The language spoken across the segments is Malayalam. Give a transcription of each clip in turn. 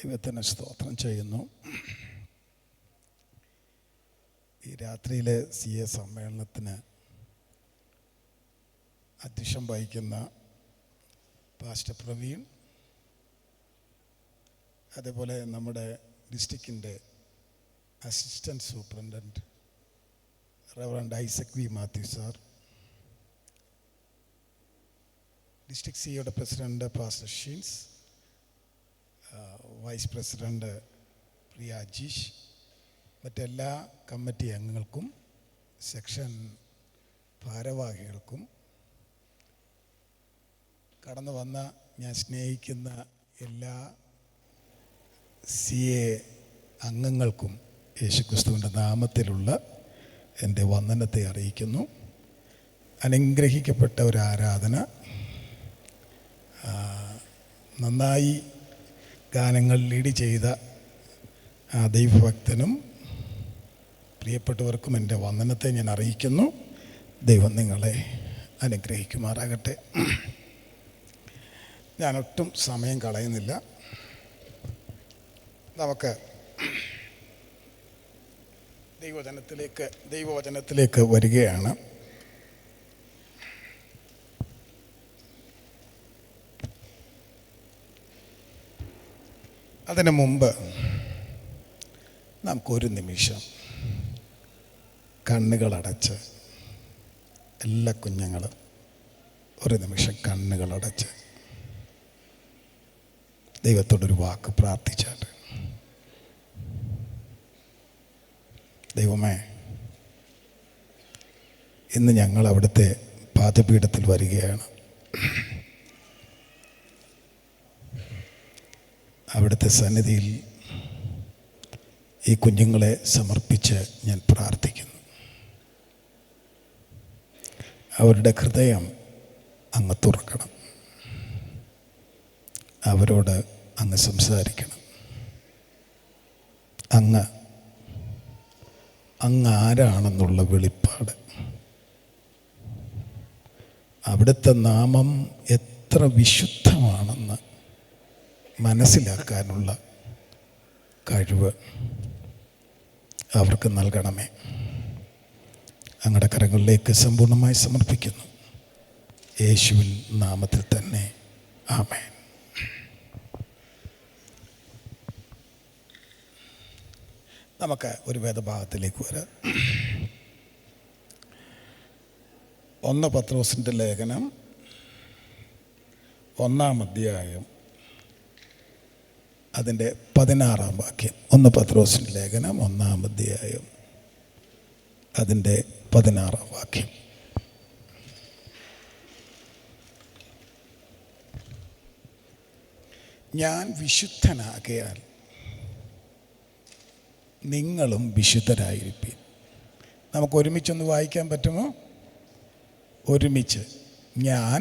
ദൈവത്തിന് സ്തോത്രം ചെയ്യുന്നു. ഈ രാത്രിയിലെ CA സമ്മേളനത്തിന് അധ്യക്ഷം വഹിക്കുന്ന പാസ്റ്റർ പ്രവീൺ, അതേപോലെ നമ്മുടെ ഡിസ്ട്രിക്റ്റിൻ്റെ assistant superintendent reverend Isaac V Mathew sir, district സിയുടെ president pastor Sheens, vice president പ്രിയ അജീഷ്, മറ്റെല്ലാ കമ്മിറ്റി അംഗങ്ങൾക്കും സെക്ഷൻ ഭാരവാഹികൾക്കും കടന്നു വന്ന ഞാൻ സ്നേഹിക്കുന്ന എല്ലാ CA അംഗങ്ങൾക്കും യേശുക്രിസ്തുവിൻ്റെ നാമത്തിലുള്ള എൻ്റെ വന്ദനത്തെ അറിയിക്കുന്നു. അനുഗ്രഹിക്കപ്പെട്ട ഒരു ആരാധന, നന്നായി ഗാനങ്ങൾ ലീഡ് ചെയ്ത ദൈവഭക്തനും പ്രിയപ്പെട്ടവർക്കും എൻ്റെ വന്ദനത്തെ ഞാൻ അറിയിക്കുന്നു. ദൈവം നിങ്ങളെ അനുഗ്രഹിക്കുമാറാകട്ടെ. ഞാനൊട്ടും സമയം കളയുന്നില്ല. നമുക്ക് ദൈവവചനത്തിലേക്ക് വരികയാണ്. അതിനു മുമ്പ് നമുക്കൊരു നിമിഷം കണ്ണുകളടച്ച്, എല്ലാ കുഞ്ഞുങ്ങളും ഒരു നിമിഷം കണ്ണുകളടച്ച് ദൈവത്തോടൊരു വാക്ക് പ്രാർത്ഥിച്ചാട്ട്. ദൈവമേ, ഇന്ന് ഞങ്ങൾ അവിടുത്തെ പാദപീഠത്തിൽ വരികയാണ്. അവിടുത്തെ സന്നിധിയിൽ ഈ കുഞ്ഞുങ്ങളെ സമർപ്പിച്ച് ഞാൻ പ്രാർത്ഥിക്കുന്നു. അവരുടെ ഹൃദയം അങ്ങ് തുറക്കണം, അവരോട് അങ്ങ് സംസാരിക്കണം. അങ്ങ് ആരാണെന്നുള്ള വെളിപ്പാട്, അവിടുത്തെ നാമം എത്ര വിശുദ്ധമാണെന്ന് മനസ്സിലാക്കാനുള്ള കഴിവ് അവർക്ക് നൽകണമേ. അങ്ങയുടെ കരങ്ങളിലേക്ക് സമ്പൂർണ്ണമായി സമർപ്പിക്കുന്നു, യേശുവിൻ നാമത്തിൽ തന്നെ, ആമേൻ. നമുക്ക് ഒരു വേദഭാഗത്തിലേക്ക് വരാം. 1 പത്രോസിൻ്റെ ലേഖനം 1-ാം അധ്യായം അതിൻ്റെ 16-ാം വാക്യം. 1 പത്രോസിൻ്റെ ലേഖനം 1-ാം അധ്യായം അതിൻ്റെ 16-ാം വാക്യം. ഞാൻ വിശുദ്ധനാകയാൽ നിങ്ങളും വിശുദ്ധരായിരിപ്പീൻ. നമുക്ക് ഒരുമിച്ചൊന്ന് വായിക്കാൻ പറ്റുമോ? ഒരുമിച്ച്. ഞാൻ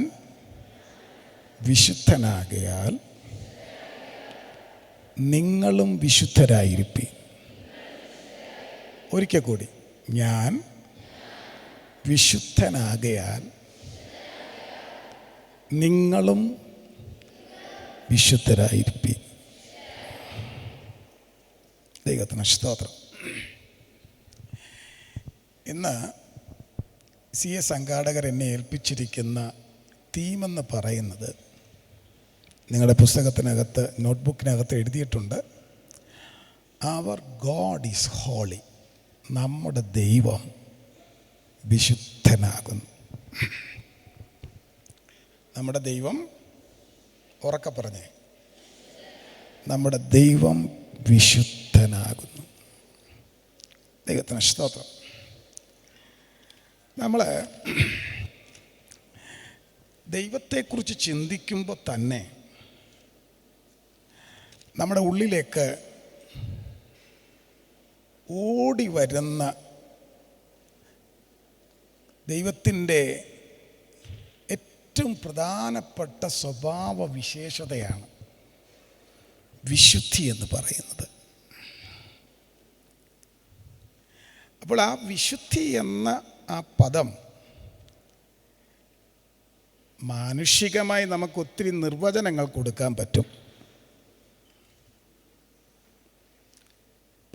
വിശുദ്ധനാകയാൽ നിങ്ങളും വിശുദ്ധരായിരിപ്പീൻ. ഒരിക്കൽ കൂടി. ഞാൻ വിശുദ്ധനാകയാൽ നിങ്ങളും വിശുദ്ധരായിരിപ്പീൻ. ദൈവത്തിന് സ്തോത്രം. ഇന്ന് CA സംഘാടകർ എന്നെ ഏൽപ്പിച്ചിരിക്കുന്ന തീമെന്ന് പറയുന്നത്, നിങ്ങളുടെ പുസ്തകത്തിനകത്ത്, നോട്ട്ബുക്കിനകത്ത് എഴുതിയിട്ടുണ്ട്, അവർ ഗോഡ് ഈസ് ഹോളി. നമ്മുടെ ദൈവം വിശുദ്ധനാകുന്നു. നമ്മുടെ ദൈവം, ഉറക്കെ പറഞ്ഞേ, നമ്മുടെ ദൈവം വിശുദ്ധനാകുന്നു. ദൈവത്തിന് സ്തോത്രം. നമ്മൾ ദൈവത്തെക്കുറിച്ച് ചിന്തിക്കുമ്പോൾ തന്നെ നമ്മുടെ ഉള്ളിലേക്ക് ഓടി വരുന്ന ദൈവത്തിൻ്റെ ഏറ്റവും പ്രധാനപ്പെട്ട സ്വഭാവ വിശേഷതയാണ് വിശുദ്ധി എന്ന് പറയുന്നത്. അപ്പോൾ ആ വിശുദ്ധി എന്ന ആ പദം മാനുഷികമായി നമുക്ക് ഒത്തിരി നിർവചനങ്ങൾ കൊടുക്കാൻ പറ്റും.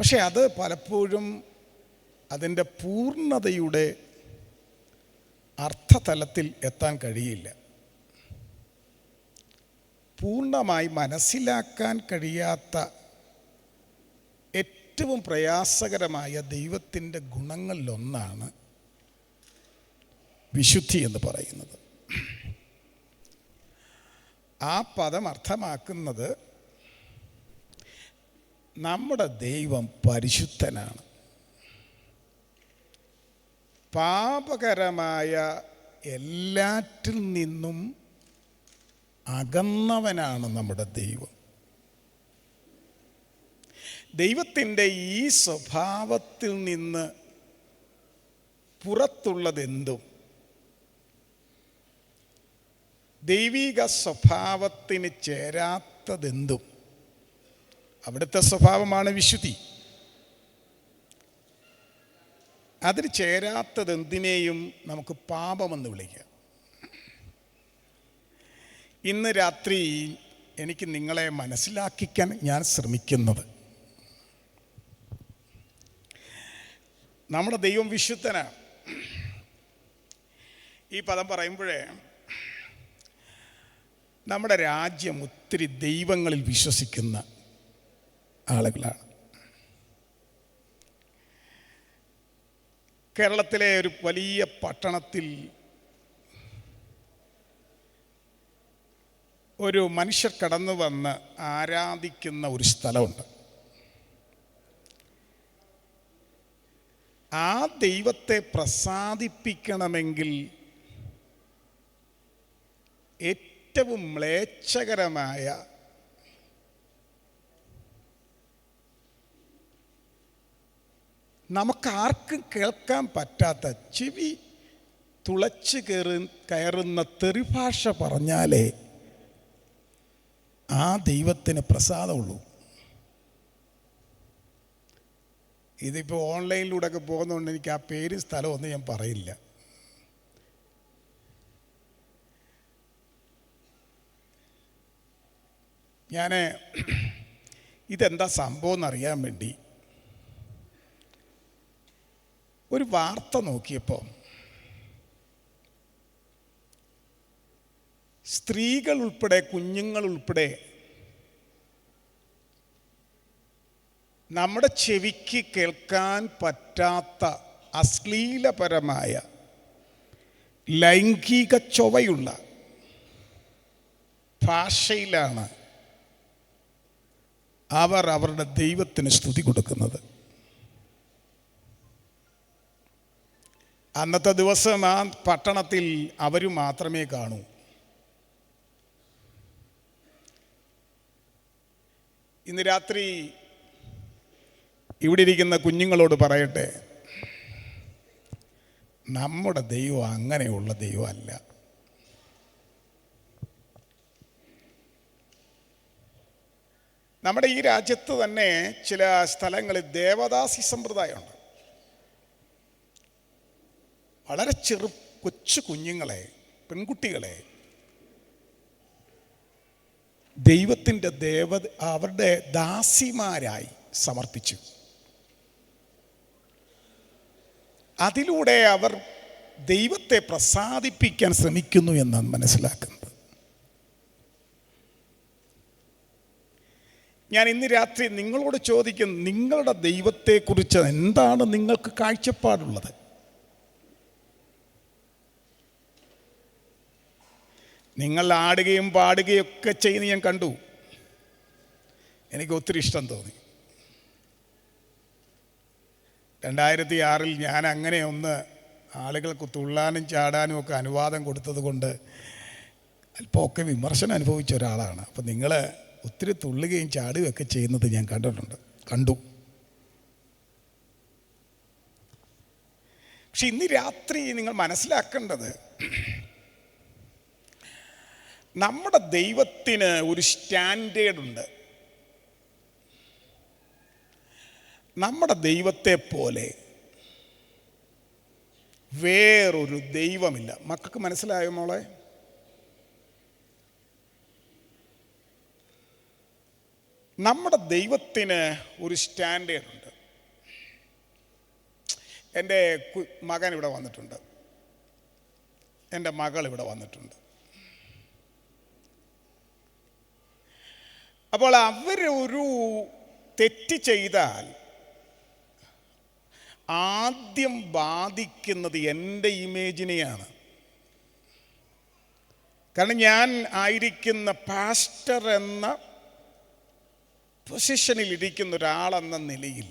പക്ഷെ അത് പലപ്പോഴും അതിൻ്റെ പൂർണ്ണതയുടെ അർത്ഥതലത്തിൽ എത്താൻ കഴിയില്ല. പൂർണ്ണമായി മനസ്സിലാക്കാൻ കഴിയാത്ത ഏറ്റവും പ്രയാസകരമായ ദൈവത്തിൻ്റെ ഗുണങ്ങളിലൊന്നാണ് വിശുദ്ധി എന്ന് പറയുന്നത്. ആ പദം അർത്ഥമാക്കുന്നത് നമ്മുടെ ദൈവം പരിശുദ്ധനാണ്, പാപകരമായ എല്ലാറ്റിൽ നിന്നും അകന്നവനാണ് നമ്മുടെ ദൈവം. ദൈവത്തിൻ്റെ ഈ സ്വഭാവത്തിൽ നിന്ന് പുറത്തുള്ളതെന്തും ദൈവിക സ്വഭാവത്തിന് ചേരാത്തതെന്തും അവിടുത്തെ സ്വഭാവമാണ് വിശുദ്ധി. അതിന് ചേരാത്തതെന്തിനേയും നമുക്ക് പാപമെന്ന് വിളിക്കാം. ഇന്ന് രാത്രി എനിക്ക് നിങ്ങളെ മനസ്സിലാക്കിക്കാൻ ഞാൻ ശ്രമിക്കുന്നത്, നമ്മുടെ ദൈവം വിശുദ്ധനാണ്. ഈ പദം പറയുമ്പോഴേ നമ്മുടെ രാജ്യം ഒത്തിരി ദൈവങ്ങളിൽ വിശ്വസിക്കുന്ന ആളുകളാണ്. കേരളത്തിലെ ഒരു വലിയ പട്ടണത്തിൽ ഒരു മനുഷ്യർ കടന്നു വന്ന് ആരാധിക്കുന്ന ഒരു സ്ഥലമുണ്ട്. ആ ദൈവത്തെ പ്രസാദിപ്പിക്കണമെങ്കിൽ ഏറ്റവും മ്ലേച്ഛകരമായ നമുക്കാർക്കും കേൾക്കാൻ പറ്റാത്ത, ചെവി തുളച്ച് കയറുന്ന തെറിഭാഷ പറഞ്ഞാലേ ആ ദൈവത്തിന് പ്രസാദമുള്ളൂ. ഇതിപ്പോൾ ഓൺലൈനിലൂടെയൊക്കെ പോകുന്നതുകൊണ്ട് എനിക്ക് ആ പേര് സ്ഥലമൊന്നും ഞാൻ പറയില്ല. ഞാൻ ഇതെന്താ സംഭവം എന്നറിയാൻ വേണ്ടി ഒരു വാർത്ത നോക്കിയപ്പോൾ സ്ത്രീകൾ ഉൾപ്പെടെ കുഞ്ഞുങ്ങൾ ഉൾപ്പെടെ നമ്മുടെ ചെവിക്ക് കേൾക്കാൻ പറ്റാത്ത അശ്ലീലപരമായ ലൈംഗിക ചൊവ്വയുള്ള ഭാഷയിലാണ് അവർ അവരുടെ ദൈവത്തിന് സ്തുതി കൊടുക്കുന്നത്. അന്നത്തെ ദിവസം ആ പട്ടണത്തിൽ അവർ മാത്രമേ കാണൂ. ഇന്ന് രാത്രി ഇവിടെ ഇരിക്കുന്ന കുഞ്ഞുങ്ങളോട് പറയട്ടെ, നമ്മുടെ ദൈവം അങ്ങനെയുള്ള ദൈവമല്ല. നമ്മുടെ ഈ രാജ്യത്ത് തന്നെ ചില സ്ഥലങ്ങളിൽ ദേവദാസി സമ്പ്രദായമുണ്ട്. വളരെ കൊച്ചു കുഞ്ഞുങ്ങളെ, പെൺകുട്ടികളെ ദൈവത്തിൻ്റെ അവരുടെ ദാസിമാരായി സമർപ്പിച്ചു. അതിലൂടെ അവർ ദൈവത്തെ പ്രസാദിപ്പിക്കാൻ ശ്രമിക്കുന്നു എന്നാണ് മനസ്സിലാക്കുന്നത്. ഞാൻ ഇന്ന് രാത്രി നിങ്ങളോട് ചോദിക്കും, നിങ്ങളുടെ ദൈവത്തെക്കുറിച്ച് എന്താണ് നിങ്ങൾക്ക് കാഴ്ചപ്പാടുള്ളത്? നിങ്ങൾ ആടുകയും പാടുകയും ഒക്കെ ചെയ്യുന്ന ഞാൻ കണ്ടു. എനിക്ക് ഒത്തിരി ഇഷ്ടം തോന്നി. 2006 ഞാൻ അങ്ങനെ ഒന്ന് ആളുകൾക്ക് തുള്ളാനും ചാടാനും ഒക്കെ അനുവാദം കൊടുത്തത് കൊണ്ട് അല്പമൊക്കെ വിമർശനം അനുഭവിച്ച ഒരാളാണ്. അപ്പം നിങ്ങൾ ഒത്തിരി തുള്ളുകയും ചാടുകയും ഒക്കെ ചെയ്യുന്നത് ഞാൻ കണ്ടു. പക്ഷെ ഇന്ന് രാത്രി നിങ്ങൾ മനസ്സിലാക്കേണ്ടത്, നമ്മുടെ ദൈവത്തിന് ഒരു സ്റ്റാൻഡേർഡ് ഉണ്ട്. നമ്മുടെ ദൈവത്തെ പോലെ വേറൊരു ദൈവമില്ല. മക്കൾക്ക് മനസ്സിലായോ മോളെ? നമ്മുടെ ദൈവത്തിന് ഒരു സ്റ്റാൻഡേർഡ് ഉണ്ട്. എൻ്റെ മകൻ ഇവിടെ വന്നിട്ടുണ്ട്, എൻ്റെ മകൾ ഇവിടെ വന്നിട്ടുണ്ട്. അപ്പോൾ അവരൊരു തെറ്റ് ചെയ്താൽ ആദ്യം ബാധിക്കുന്നത് എൻ്റെ ഇമേജിനെയാണ്. കാരണം ഞാൻ ആയിരിക്കുന്ന പാസ്റ്റർ എന്ന പൊസിഷനിൽ ഇരിക്കുന്ന ഒരാളെന്ന നിലയിൽ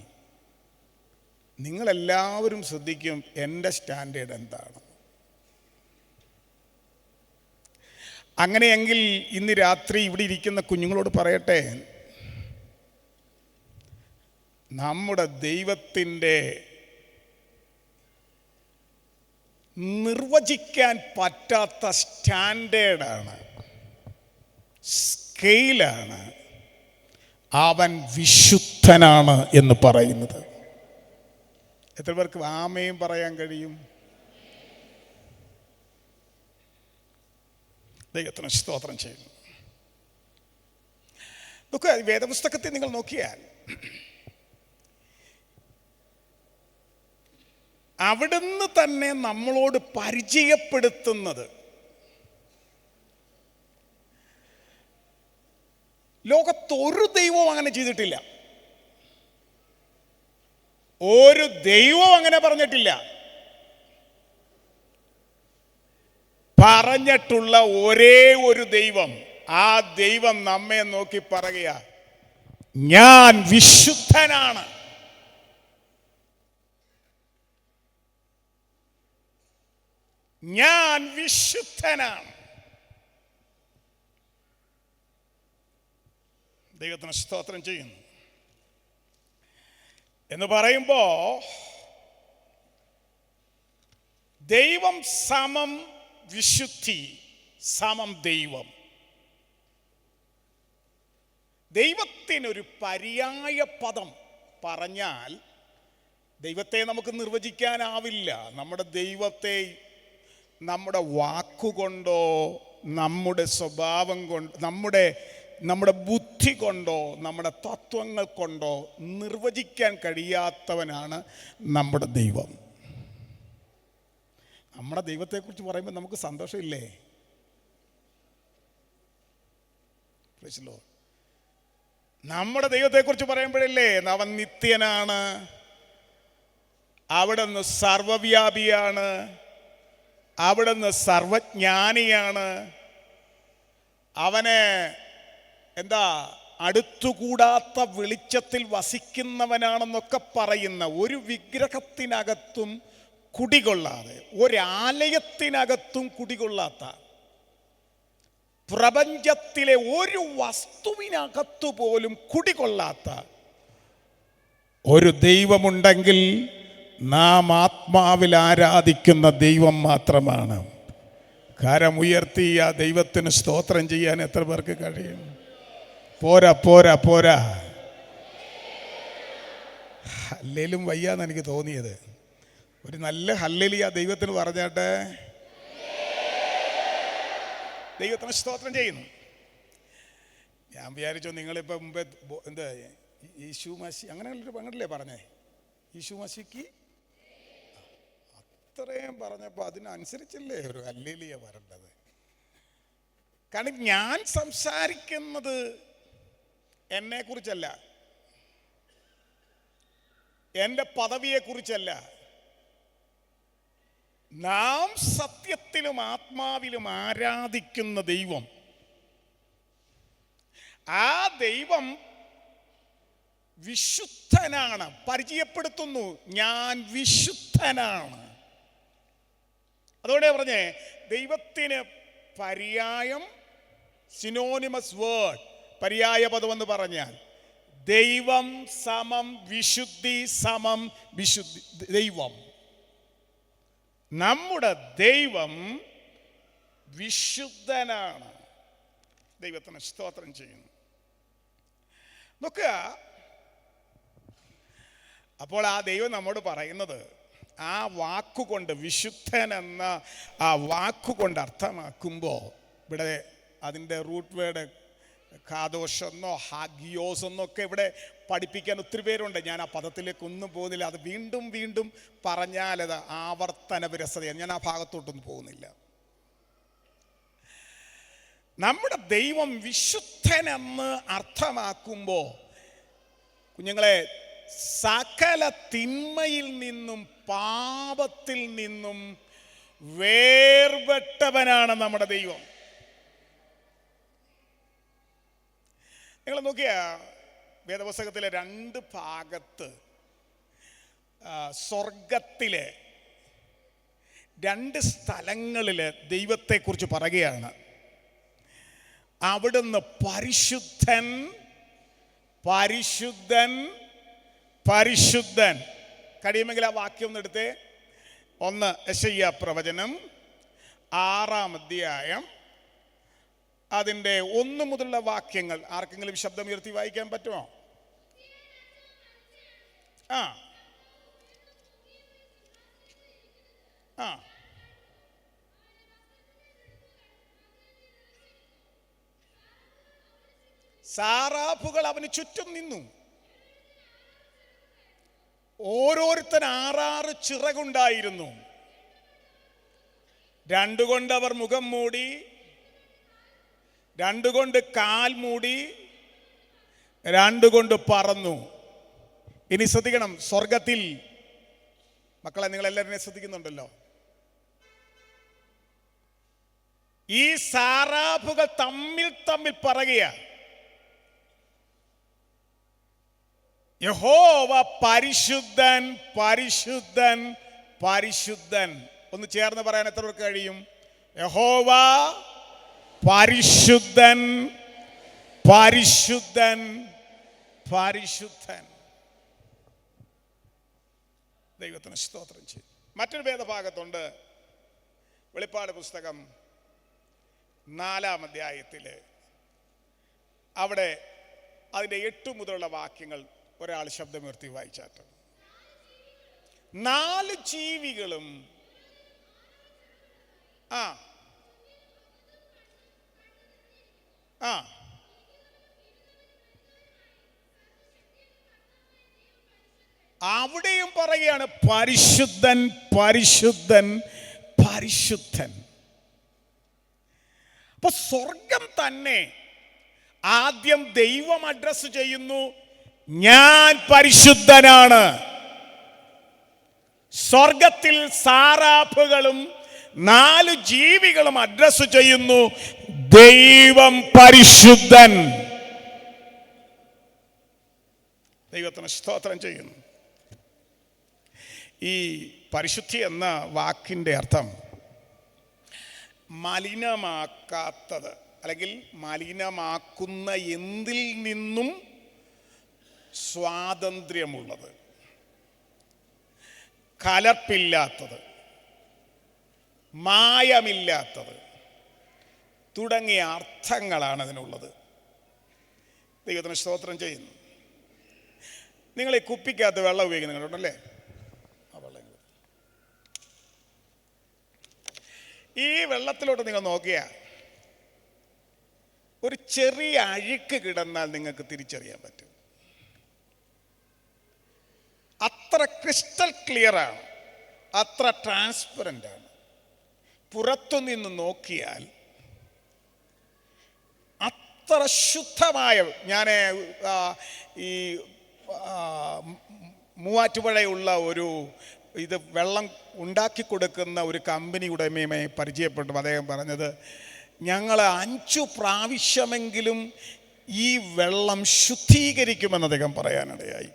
നിങ്ങളെല്ലാവരും ശ്രദ്ധിക്കും എൻ്റെ സ്റ്റാൻഡേർഡ് എന്താണ്. അങ്ങനെയെങ്കിൽ ഇന്ന് രാത്രി ഇവിടെ ഇരിക്കുന്ന കുഞ്ഞുങ്ങളോട് പറയട്ടെ, നമ്മുടെ ദൈവത്തിൻ്റെ നിർവചിക്കാൻ പറ്റാത്ത സ്റ്റാൻഡേർഡാണ്, സ്കെയിലാണ് അവൻ വിശുദ്ധനാണ് എന്ന് പറയുന്നത്. എത്ര പേർക്ക് ആമേൻ പറയാൻ കഴിയും? ദൈവത്തിന് സ്തോത്രം ചെയ്യുന്നു. നോക്കുക, വേദപുസ്തകത്തിൽ നിങ്ങൾ നോക്കിയാൽ അവിടുന്ന് തന്നെ നമ്മളോട് പരിചയപ്പെടുത്തുന്നത് ലോകത്തൊരു ദൈവവും അങ്ങനെ ചെയ്തിട്ടില്ല. ഒരു ദൈവവും അങ്ങനെ പറഞ്ഞിട്ടില്ല. പറഞ്ഞിട്ടുള്ള ഒരേ ഒരു ദൈവം, ആ ദൈവം നമ്മെ നോക്കി പറയുക, ഞാൻ വിശുദ്ധനാണ്. ഞാൻ വിശുദ്ധനാണ്. ദൈവത്തിന് സ്തോത്രം ചെയ്യുന്നു എന്ന് പറയുമ്പോ ദൈവം സമം വിശുദ്ധി സമം ദൈവം. ദൈവത്തിനൊരു പര്യായ പദം പറഞ്ഞാൽ ദൈവത്തെ നമുക്ക് നിർവചിക്കാനാവില്ല. നമ്മുടെ ദൈവത്തെ നമ്മുടെ വാക്കുകൊണ്ടോ നമ്മുടെ സ്വഭാവം കൊണ്ട് നമ്മുടെ ബുദ്ധി കൊണ്ടോ നമ്മുടെ തത്വങ്ങൾ കൊണ്ടോ നിർവചിക്കാൻ കഴിയാത്തവനാണ് നമ്മുടെ ദൈവം. നമ്മുടെ ദൈവത്തെക്കുറിച്ച് പറയുമ്പോൾ നമുക്ക് സന്തോഷമില്ലേ? നമ്മുടെ ദൈവത്തെക്കുറിച്ച് പറയുമ്പോഴല്ലേ അവൻ നിത്യനാണ്, അവിടുന്ന് സർവവ്യാപിയാണ്, അവിടുന്ന് സർവജ്ഞാനിയാണ്, അവനെ അടുത്തുകൂടാത്ത വെളിച്ചത്തിൽ വസിക്കുന്നവനാണെന്നൊക്കെ പറയുന്ന ഒരു വിഗ്രഹത്തിനകത്തും കുടികൊള്ളാതെ, ഒരാലയത്തിനകത്തും കുടികൊള്ളാത്ത, പ്രപഞ്ചത്തിലെ ഒരു വസ്തുവിനകത്തു പോലും കുടികൊള്ളാത്ത ഒരു ദൈവമുണ്ടെങ്കിൽ നാം ആത്മാവിൽ ആരാധിക്കുന്ന ദൈവം മാത്രമാണ്. കരമുയർത്തി ആ ദൈവത്തിന് സ്തോത്രം ചെയ്യാൻ എത്ര പേർക്ക് കഴിയും? പോരാ പോരാ പോരാ, ഹല്ലേലും വയ്യാന്ന് എനിക്ക് തോന്നിയത്. ഒരു നല്ല ഹല്ലേലൂയ ദൈവത്തിന് പറഞ്ഞാട്ടെ. ദൈവത്തിന് സ്തോത്രം ചെയ്യുന്നു. ഞാൻ വിചാരിച്ചു നിങ്ങളിപ്പോൾ മുമ്പേ യേശു മസി അങ്ങനെയുള്ളൊരു പങ്കല്ലേ പറഞ്ഞേ, യേശു മസിക്ക് അത്രയും പറഞ്ഞപ്പോൾ അതിനനുസരിച്ചല്ലേ ഒരു ഹല്ലേലൂയ വരേണ്ടത്. കാരണം ഞാൻ സംസാരിക്കുന്നത് എന്നെക്കുറിച്ചല്ല, എൻ്റെ പദവിയെക്കുറിച്ചല്ല. നാം സത്യത്തിലും ആത്മാവിലും ആരാധിക്കുന്ന ദൈവം, ആ ദൈവം വിശുദ്ധനാണ്. പരിചയപ്പെടുത്തുന്നു, ഞാൻ വിശുദ്ധനാണ്. അതോടെ പറഞ്ഞേ, ദൈവത്തിന് പര്യായം, സിനോണിമസ് വേർഡ്, പര്യായ പദം എന്ന് പറഞ്ഞാൽ ദൈവം സമം വിശുദ്ധി സമം വിശുദ്ധി. ദൈവം, നമ്മുടെ ദൈവം വിശുദ്ധനാണ്. ദൈവത്തിന് സ്തോത്രം ചെയ്യുന്നു. നോക്കുക, അപ്പോൾ ആ ദൈവം നമ്മോട് പറയുന്നത്, ആ വാക്കുകൊണ്ട്, വിശുദ്ധൻ എന്ന ആ വാക്കുകൊണ്ട് അർത്ഥമാക്കുമ്പോൾ ഇവിടെ അതിൻ്റെ റൂട്ട് വേർഡ് കാദോഷെന്നോ ഹാഗിയോസ് എന്നൊക്കെ ഇവിടെ പഠിപ്പിക്കാൻ ഒത്തിരി പേരുണ്ട്. ഞാൻ ആ പദത്തിലേക്ക് ഒന്നും പോകുന്നില്ല. അത് വീണ്ടും വീണ്ടും പറഞ്ഞാലത് ആവർത്തന വിരസതയാണ്. ഞാൻ ആ ഭാഗത്തോട്ടൊന്നും പോകുന്നില്ല. നമ്മുടെ ദൈവം വിശുദ്ധനെന്ന് അർത്ഥമാക്കുമ്പോൾ കുഞ്ഞുങ്ങളെ, സകല തിന്മയിൽ നിന്നും പാപത്തിൽ നിന്നും വേർപെട്ടവനാണ് നമ്മുടെ ദൈവം. നിങ്ങൾ നോക്കിയ വേദപുസ്തകത്തിലെ 2 ഭാഗത്ത് സ്വർഗത്തിലെ 2 സ്ഥലങ്ങളിൽ ദൈവത്തെക്കുറിച്ച് പറയുകയാണ്. അവിടുന്ന് പരിശുദ്ധൻ, പരിശുദ്ധൻ, പരിശുദ്ധൻ. കഴിയുമെങ്കിൽ ആ വാക്യം ഒന്ന് എടുത്തേ. 1 യെശയ്യാ പ്രവചനം 6-ാം അധ്യായം അതിൻ്റെ 1 മുതലുള്ള വാക്യങ്ങൾ ആർക്കെങ്കിലും ശബ്ദം ഉയർത്തി വായിക്കാൻ പറ്റുമോ? ആ ആ സാറാഫുകൾ അവന് ചുറ്റും നിന്നു. ഓരോരുത്തൻ 6 ചിറകുണ്ടായിരുന്നു. 2 കൊണ്ട് അവർ മുഖം മൂടി, 2 കൊണ്ട് കാൽ മൂടി, 2 കൊണ്ട് പറന്നു. ഇനി ശ്രദ്ധിക്കണം, സ്വർഗത്തിൽ മക്കളെ നിങ്ങളെല്ലാവരും ശ്രദ്ധിക്കുന്നുണ്ടല്ലോ, ഈ സാറാഫുകൾ തമ്മിൽ പറയുക, യഹോവ പരിശുദ്ധൻ, പരിശുദ്ധൻ, പരിശുദ്ധൻ. ഒന്ന് ചേർന്ന് പറയാൻ എത്ര പേർക്ക് കഴിയും? യഹോവ പരിശുദ്ധൻ, പരിശുദ്ധൻ, പരിശുദ്ധൻ. ദൈവത്തിന് സ്തോത്രം ചെയ്യും. മറ്റൊരു വേദഭാഗത്തുണ്ട്, വെളിപ്പാട് പുസ്തകം 4-ാം അധ്യായത്തില്. അവിടെ അതിൻ്റെ 8 മുതലുള്ള വാക്യങ്ങൾ ഒരാൾ ശബ്ദമുയർത്തി വായിച്ചാട്ട്. 4 ജീവികളും ആ ആ അവിടെയും പറയുകയാണ് പരിശുദ്ധൻ, പരിശുദ്ധൻ, പരിശുദ്ധൻ. അപ്പൊ സ്വർഗം തന്നെ ആദ്യം ദൈവം അഡ്രസ് ചെയ്യുന്നു, ഞാൻ പരിശുദ്ധനാണ്. സ്വർഗത്തിൽ സാറാഫുകളും 4 ജീവികളും അഡ്രസ് ചെയ്യുന്നു, ദൈവം പരിശുദ്ധൻ. ദൈവത്തിന് സ്തോത്രം ചെയ്യുന്നു. ഈ പരിശുദ്ധി എന്ന വാക്കിൻ്റെ അർത്ഥം മലിനമാക്കാത്തത്, അല്ലെങ്കിൽ മലിനമാക്കുന്ന എന്തിൽ നിന്നും സ്വാതന്ത്ര്യമുള്ളത്, കലർപ്പില്ലാത്തത്, മായമില്ലാത്തത് തുടങ്ങിയ അർത്ഥങ്ങളാണ് അതിനുള്ളത്. ദൈവത്തിന് സ്തോത്രം ചെയ്യുന്നു. നിങ്ങൾ ഈ കുപ്പിക്കകത്ത് വെള്ളം ഉപയോഗിക്കുന്നുണ്ടല്ലേ? ആ വെള്ളം, ഈ വെള്ളത്തിലോട്ട് നിങ്ങൾ നോക്കിയാൽ ഒരു ചെറിയ അഴുക്ക് കിടന്നാൽ നിങ്ങൾക്ക് തിരിച്ചറിയാൻ പറ്റും. അത്ര ക്രിസ്റ്റൽ ക്ലിയറാണ്, അത്ര ട്രാൻസ്പെറൻ്റ് ആണ്. പുറത്തുനിന്ന് നോക്കിയാൽ അത്ര ശുദ്ധമായ, ഞാൻ ഈ മൂവാറ്റുപുഴയുള്ള ഒരു ഇത് വെള്ളം ഉണ്ടാക്കി കൊടുക്കുന്ന ഒരു കമ്പനി ഉടമയുമായി പരിചയപ്പെട്ടു. അദ്ദേഹം പറഞ്ഞത്, ഞങ്ങൾ 5 പ്രാവശ്യമെങ്കിലും ഈ വെള്ളം ശുദ്ധീകരിക്കുമെന്ന് അദ്ദേഹം പറയാനിടയായി.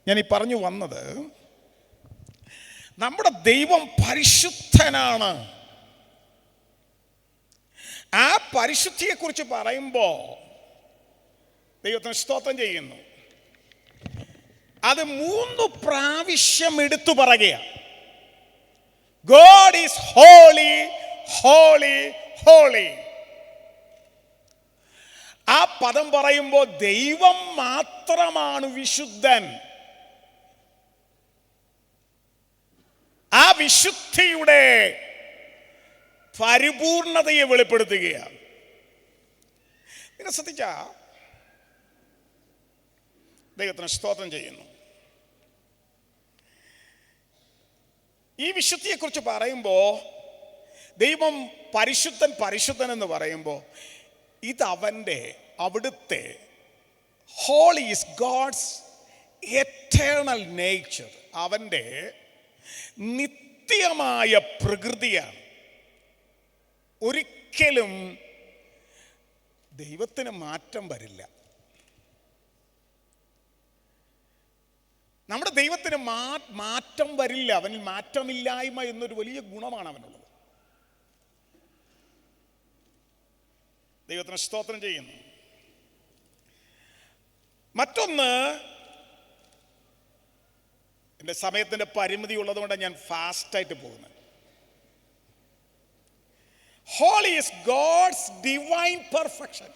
ഞാൻ ഈ പറഞ്ഞു വന്നത്, നമ്മുടെ ദൈവം പരിശുദ്ധനാണ്. ആ പരിശുദ്ധിയെക്കുറിച്ച് പറയുമ്പോൾ ദൈവത്തിന് സ്തോത്രം ചെയ്യുന്നു. അത് 3 പ്രാവശ്യം എടുത്തു പറയുക, God is holy, holy, holy. ആ പദം പറയുമ്പോൾ ദൈവം മാത്രമാണ് വിശുദ്ധൻ. ആ വിശുദ്ധിയുടെ പരിപൂർണതയെ വെളിപ്പെടുത്തുകയാണ്. നിങ്ങൾ ശ്രദ്ധിച്ചാ, ദൈവത്തിന് സ്തോത്രം ചെയ്യുന്നു. ഈ വിശുദ്ധിയെക്കുറിച്ച് പറയുമ്പോൾ ദൈവം പരിശുദ്ധൻ പരിശുദ്ധൻ എന്ന് പറയുമ്പോൾ ഇത് അവിടുത്തെ holy is God's eternal nature, അവൻ്റെ നിത്യമായ പ്രകൃതിയാണ്. ഒരിക്കലും ദൈവത്തിന് മാറ്റം വരില്ല. നമ്മുടെ ദൈവത്തിന് മാറ്റം വരില്ല. അവനിൽ മാറ്റമില്ലായ്മ എന്നൊരു വലിയ ഗുണമാണ് അവനുള്ളത്. ദൈവത്തിന് സ്തോത്രം ചെയ്യുന്നു. മറ്റൊന്ന്, എൻ്റെ സമയത്തിൻ്റെ പരിമിതി ഉള്ളതുകൊണ്ടാണ് ഞാൻ ഫാസ്റ്റായിട്ട് പോകുന്നത്. Holy is God's divine perfection.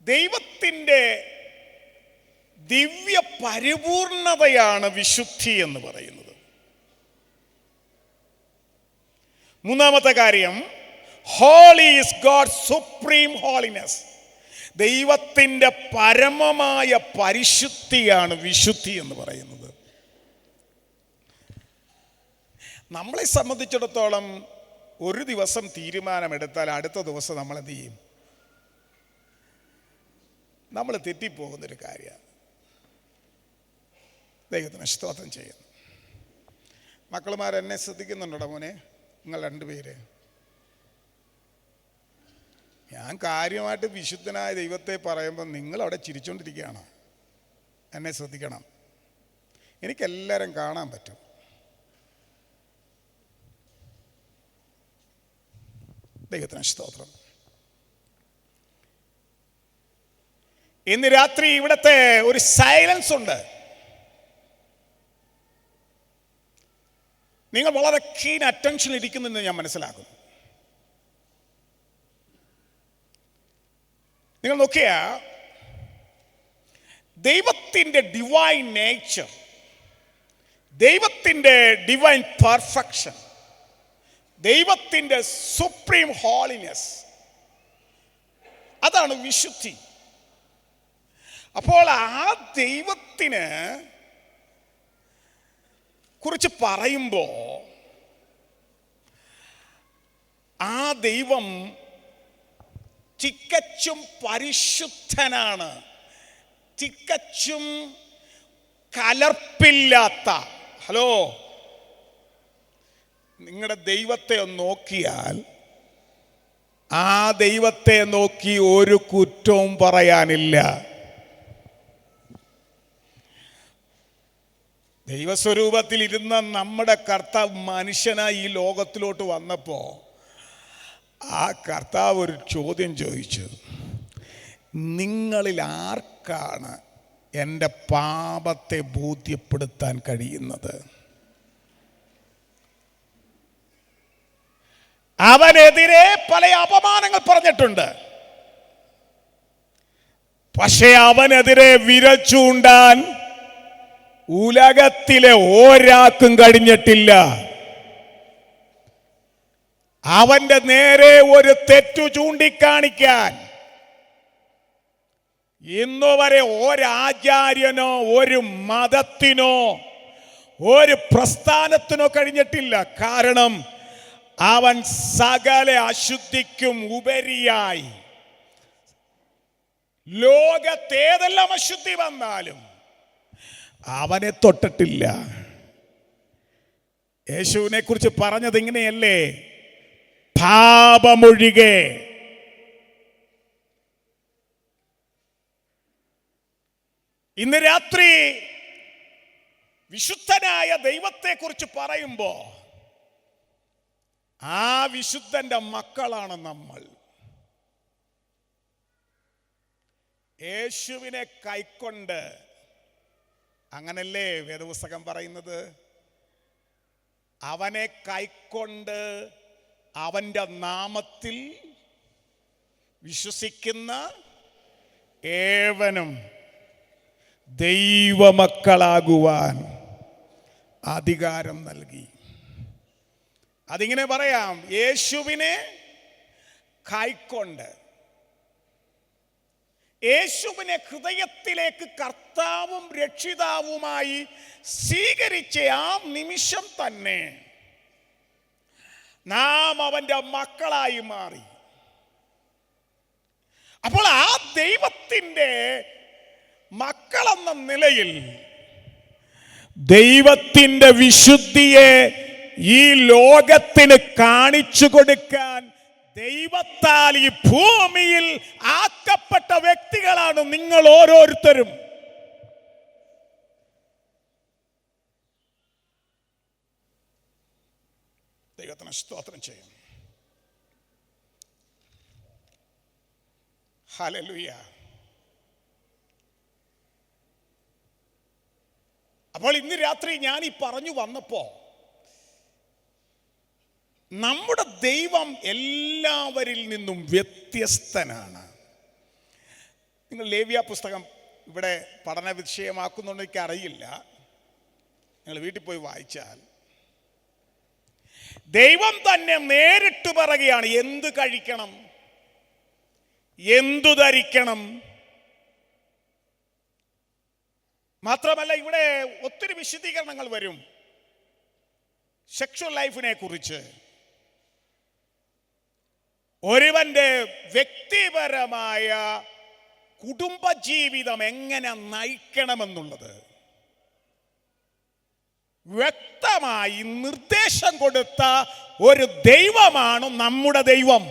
ദൈവത്തിൻ്റെ ദിവ്യ പരിപൂർണതയാണ് വിശുദ്ധി എന്ന് പറയുന്നത്. മൂന്നാമത്തെ കാര്യം, Holy is God's supreme holiness. ദൈവത്തിൻ്റെ പരമമായ പരിശുദ്ധിയാണ് വിശുദ്ധി എന്ന് പറയുന്നത്. നമ്മളെ സംബന്ധിച്ചിടത്തോളം ഒരു ദിവസം തീരുമാനമെടുത്താൽ അടുത്ത ദിവസം നമ്മൾ എന്ത് ചെയ്യും? നമ്മൾ തെറ്റിപ്പോകുന്നൊരു കാര്യമാണ്. ദൈവത്തിന് സ്തോത്രം ചെയ്യുന്നു. മക്കളുമാരെന്നെ ശ്രദ്ധിക്കുന്നുണ്ടോ മോനെ? നിങ്ങൾ രണ്ടുപേര്. ഞാൻ കാര്യമായിട്ട് വിശുദ്ധനായ ദൈവത്തെ പറയുമ്പോൾ നിങ്ങളവിടെ ചിരിച്ചുകൊണ്ടിരിക്കുകയാണ്. എന്നെ ശ്രദ്ധിക്കണം. എനിക്കെല്ലാവരും കാണാൻ പറ്റും. ദൈവത്തിന് സ്തോത്രം. ഇന്ന് രാത്രി ഇവിടുത്തെ ഒരു സൈലൻസ് ഉണ്ട്. നിങ്ങൾ വളരെ കീൻ അറ്റൻഷൻ ഇരിക്കുന്നെന്ന് ഞാൻ മനസ്സിലാക്കുന്നു. നിങ്ങൾ നോക്കിയ ദൈവത്തിൻ്റെ ഡിവൈൻ നേച്ചർ, ദൈവത്തിൻ്റെ ഡിവൈൻ പെർഫെക്ഷൻ, ദൈവത്തിൻ്റെ സുപ്രീം ഹോളിനെസ്, അതാണ് വിശുദ്ധി. അപ്പോൾ ആ ദൈവത്തിന് കുറിച്ച് പറയുമ്പോൾ ആ ദൈവം തികച്ചും പരിശുദ്ധനാണ്, തികച്ചും കലർപ്പില്ലാത്ത. ഹലോ, നിങ്ങളുടെ ദൈവത്തെ ഒന്ന് നോക്കിയാൽ ആ ദൈവത്തെ നോക്കി ഒരു കുറ്റവും പറയാനില്ല. ദൈവസ്വരൂപത്തിൽ ഇരുന്ന നമ്മുടെ കർത്താവ് മനുഷ്യനായി ഈ ലോകത്തിലോട്ട് വന്നപ്പോൾ ആ കർത്താവ് ഒരു ചോദ്യം ചോദിച്ചു: നിങ്ങളിൽ ആർക്കാണ് എൻ്റെ പാപത്തെ ബോധ്യപ്പെടുത്താൻ കഴിയുന്നത്? അവനെതിരെ പല അപമാനങ്ങൾ പറഞ്ഞിട്ടുണ്ട്, പക്ഷെ അവനെതിരെ വിരൽ ചൂണ്ടാൻ ഉലകത്തിലെ ഒരാൾക്കും കഴിഞ്ഞിട്ടില്ല. അവന്റെ നേരെ ഒരു തെറ്റു ചൂണ്ടിക്കാണിക്കാൻ ഇന്നുവരെ ഒരാചാര്യനോ ഒരു മതത്തിനോ ഒരു പ്രസ്ഥാനത്തിനോ കഴിഞ്ഞിട്ടില്ല. കാരണം അവൻ സകല അശുദ്ധിക്കും ഉപരിയായി ലോകത്തേതെല്ലാം അശുദ്ധി വന്നാലും അവനെ തൊട്ടിട്ടില്ല. യേശുവിനെ കുറിച്ച് പറഞ്ഞത് ഇങ്ങനെയല്ലേ? പാപമൊഴികെ. ഇന്ന് രാത്രി വിശുദ്ധനായ ദൈവത്തെ കുറിച്ച് പറയുമ്പോ ആ വിശുദ്ധന്റെ മക്കളാണ് നമ്മൾ. യേശുവിനെ കൈക്കൊണ്ട്, അങ്ങനല്ലേ വേദപുസ്തകം പറയുന്നത്? അവനെ കൈക്കൊണ്ട് അവന്റെ നാമത്തിൽ വിശ്വസിക്കുന്ന ഏവനും ദൈവമക്കളാകുവാൻ അധികാരം നൽകി. അതിങ്ങനെ പറയാം: യേശുവിനെ കൈക്കൊണ്ട്. യേശുവിനെ ഹൃദയത്തിലേക്ക് കർത്താവും രക്ഷിതാവുമായി സ്വീകരിച്ച ആ നിമിഷം തന്നെ നാം അവൻ്റെ മക്കളായി മാറി. അപ്പോൾ ആ ദൈവത്തിൻ്റെ മക്കളെന്ന നിലയിൽ ദൈവത്തിൻ്റെ വിശുദ്ധിയെ ഈ ലോകത്തിന് കാണിച്ചു കൊടുക്കാൻ ദൈവത്താൽ ഈ ഭൂമിയിൽ ആക്കപ്പെട്ട വ്യക്തികളാണ് നിങ്ങൾ ഓരോരുത്തരും. ദൈവത്തിന് സ്തോത്രം ചെയ്യും. ഹല്ലേലൂയ. അപ്പോൾ ഇന്ന് രാത്രി ഞാൻ ഈ പറഞ്ഞു വന്നപ്പോ നമ്മുടെ ദൈവം എല്ലാവരിൽ നിന്നും വ്യത്യസ്തനാണ്. നിങ്ങൾ ലേവ്യ പുസ്തകം ഇവിടെ പഠന വിഷയമാക്കുന്നുണ്ട്, എനിക്ക് അറിയില്ല. നിങ്ങൾ വീട്ടിൽ പോയി വായിച്ചാൽ ദൈവം തന്നെ നേരിട്ട് പറയുകയാണ് എന്ത് കഴിക്കണം, എന്തു ധരിക്കണം. മാത്രമല്ല ഇവിടെ ഒത്തിരി വിശദീകരണങ്ങൾ വരും സെക്ഷൽ ലൈഫിനെ കുറിച്ച്, ഒരുവന്റെ വ്യക്തിപരമായ കുടുംബജീവിതം എങ്ങനെ നയിക്കണമെന്നുള്ളത് വ്യക്തമായി നിർദ്ദേശം കൊടുത്ത ഒരു ദൈവമാണ് നമ്മുടെ ദൈവം.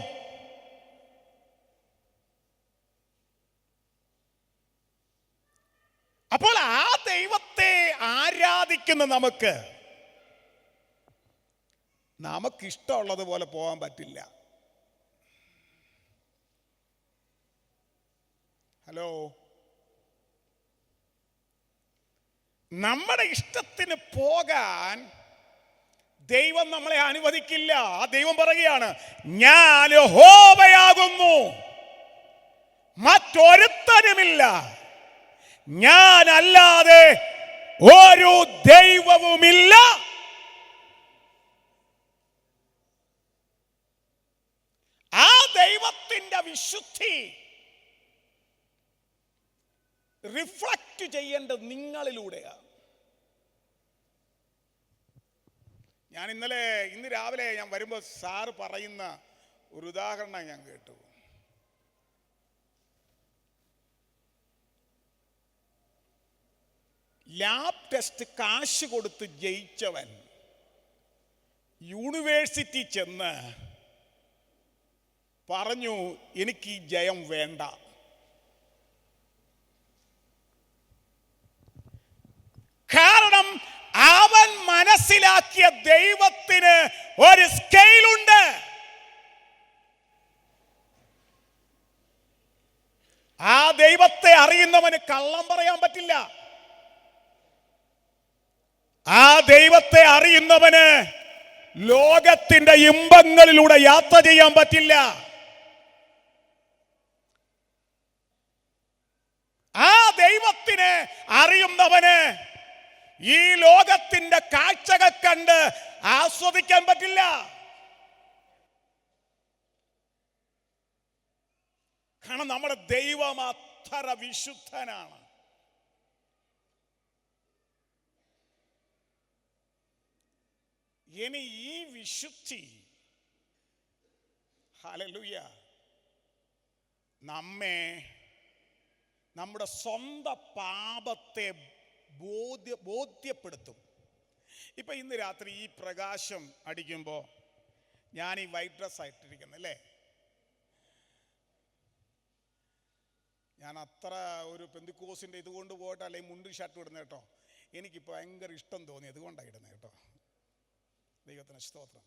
അപ്പോൾ ആ ദൈവത്തെ ആരാധിക്കുന്ന നമുക്കിഷ്ടമുള്ളതുപോലെ പോകാൻ പറ്റില്ല. ഹലോ, നമ്മുടെ ഇഷ്ടത്തിന് പോകാൻ ദൈവം നമ്മളെ അനുവദിക്കില്ല. ആ ദൈവം പറയുകയാണ്, ഞാൻ യഹോവയാകുന്നു, മറ്റൊരുത്തനുമില്ല, ഞാനല്ലാതെ ഒരു ദൈവവുമില്ല. ആ ദൈവത്തിന്റെ വിശുദ്ധി റിഫ്ലക്റ്റ് ചെയ്യേണ്ടത് നിങ്ങളിലൂടെയാണ്. ഞാൻ ഇന്ന് രാവിലെ ഞാൻ വരുമ്പോൾ സാറ് പറയുന്ന ഒരു ഉദാഹരണം ഞാൻ കേട്ടു. ലാബ് ടെസ്റ്റ് കാശ് കൊടുത്ത് ജയിച്ചവൻ യൂണിവേഴ്സിറ്റി ചെന്ന് പറഞ്ഞു, എനിക്ക് ഈ ജയം വേണ്ട. കാരണം അവൻ മനസ്സിലാക്കിയ ദൈവത്തിന് ഒരു സ്കെയിലുണ്ട്. ആ ദൈവത്തെ അറിയുന്നവന് കള്ളം പറയാൻ പറ്റില്ല. ആ ദൈവത്തെ അറിയുന്നവന് ലോകത്തിന്റെ ഇമ്പങ്ങളിലൂടെ യാത്ര ചെയ്യാൻ പറ്റില്ല. ആ ദൈവത്തിനെ അറിയുന്നവന് ഈ ലോകത്തിന്റെ കാഴ്ചകൾ കണ്ട് ആസ്വദിക്കാൻ പറ്റില്ല. കാരണം നമ്മുടെ ദൈവം അത്ര വിശുദ്ധനാണ്. ഇനി ഈ വിശുദ്ധി, ഹല്ലേലൂയ, നമ്മുടെ സ്വന്തം പാപത്തെ ബോധ്യപ്പെടുത്തും. ഇപ്പൊ ഇന്ന് രാത്രി ഈ പ്രകാശം അടിക്കുമ്പോൾ ഞാൻ ഈ വൈറ്റ് ഡ്രസ് ആയിട്ടിരിക്കുന്നല്ലേ, ഞാൻ അത്ര ഒരു പെന്തിക്കോസിന്റെ ഇതുകൊണ്ട് പോയിട്ട് അല്ലെങ്കിൽ മുണ്ട് ഷർട്ട് ഇടുന്ന കേട്ടോ, എനിക്ക് ഭയങ്കര ഇഷ്ടം തോന്നി, അതുകൊണ്ടാണ് ഇടുന്നത് കേട്ടോ. ദൈവത്തിന് സ്തോത്രം.